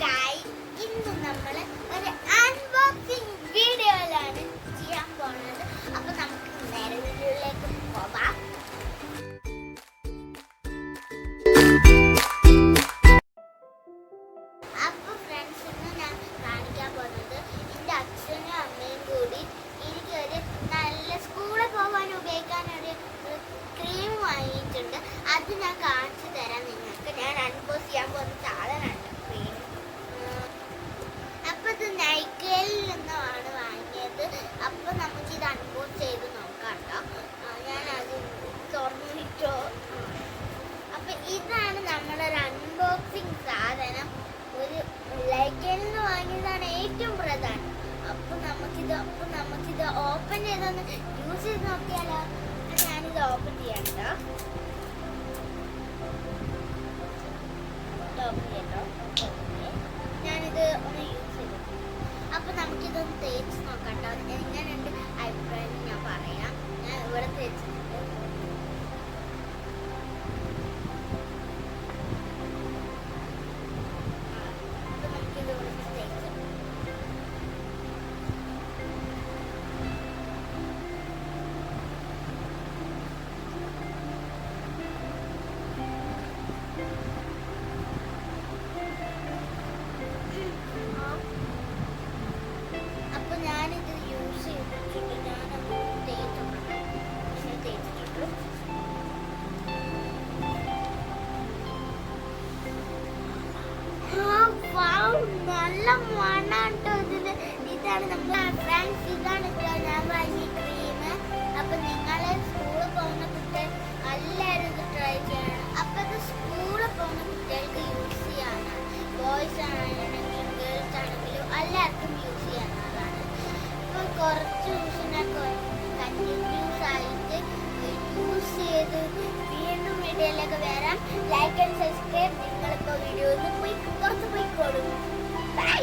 Guys, ഇന്ന് നമ്മൾ ഒരു അൺബോക്സിംഗ് വീഡിയോയിലാണ് ചെയ്യാൻ പോകുന്നത്. അപ്പൊ നമുക്ക് നേരെ വീഡിയോയിലേക്ക് പോവാം. അപ്പൊ ഫ്രണ്ട്സ്, ഇന്ന് ഞാൻ കാണിക്കാൻ പോകുന്നത് എൻ്റെ അച്ഛനും അമ്മയും കൂടി എനിക്കൊരു നല്ല സ്കൂളിൽ പോകാൻ ഉപയോഗിക്കാൻ ഒരു ക്രീം വാങ്ങിയിട്ടുണ്ട്. അത് ഞാൻ കാണിച്ചു തരാം നിങ്ങൾക്ക്. ഞാൻ അൺബോക്സ് ചെയ്യാൻ പോകുന്ന സാധനമാണ് ക്രീം. അപ്പൊ ഇത് നൈക്കയിൽ നിന്നാണ് വാങ്ങിയത്. അപ്പൊ നമുക്കിത് അൺബോക്സ് ചെയ്ത് നോക്കാം കേട്ടോ. ഞാനത് തുറന്നിട്ടോ. അപ്പൊ ഇതാണ് നമ്മളൊരു അൺബോക്സിങ് സാധനം. ഒരു നൈക്കയിൽ നിന്ന് വാങ്ങിയതാണ് ഏറ്റവും പ്രധാനം. അപ്പൊ നമുക്കിത് ഓപ്പൺ ചെയ്തൊന്ന് യൂസ് ചെയ്ത് നോക്കിയാലോ. ഞാനിത് ഓപ്പൺ ചെയ്യാം കേട്ടോ. ഞാനിത് ഒന്ന് യൂസ് ചെയ്തു. അപ്പൊ നമുക്കിതൊന്ന് തേച്ച് നോക്കാം കേട്ടോ. എങ്ങനെയുണ്ട് അഭിപ്രായം ഞാൻ പറയാം. ഞാൻ ഇവിടെ തേച്ചിട്ടുണ്ട്. അപ്പൊ നമുക്കിത് ഇവിടെ തേച്ച് അപ്പൊ ഞാനിത് യൂസ് ചെയ്തിട്ടുണ്ട്. ഞാനത് തേച്ചിട്ടുണ്ട്. നല്ല മണാട്ടോ ഇതിന്. ഇതാണ് നമ്മുടെ ഫ്രണ്ട്സ്, ഇതാണ് ഞാൻ വാങ്ങിയ ക്രീം. അപ്പൊ നിങ്ങളെ സ്കൂളിൽ പോകുന്ന കുട്ടികൾ എല്ലാവരും ഇത് ട്രൈ ചെയ്യണം. അപ്പൊ ഇത് സ്കൂളിൽ പോകുന്ന കുട്ടികൾക്ക് യൂസ് ചെയ്യാനാണ്. ബോയ്സ് ആണെങ്കിലും ഗേൾസ് ആണെങ്കിലും എല്ലാവർക്കും യൂസ് ചെയ്യാനുള്ളതാണ്. ഇപ്പൊ കുറച്ച് ദിവസത്തിനൊക്കെ കണ്ടിന്യൂസ് ആയിട്ട് യൂസ് ചെയ്ത് വീണ്ടും വീഡിയോയിലേക്ക് വരാം. Like and subscribe. നിങ്ങളിപ്പോൾ വീഡിയോയിൽ പോയി പുറത്ത് പോയിക്കോളൂ. ബൈ.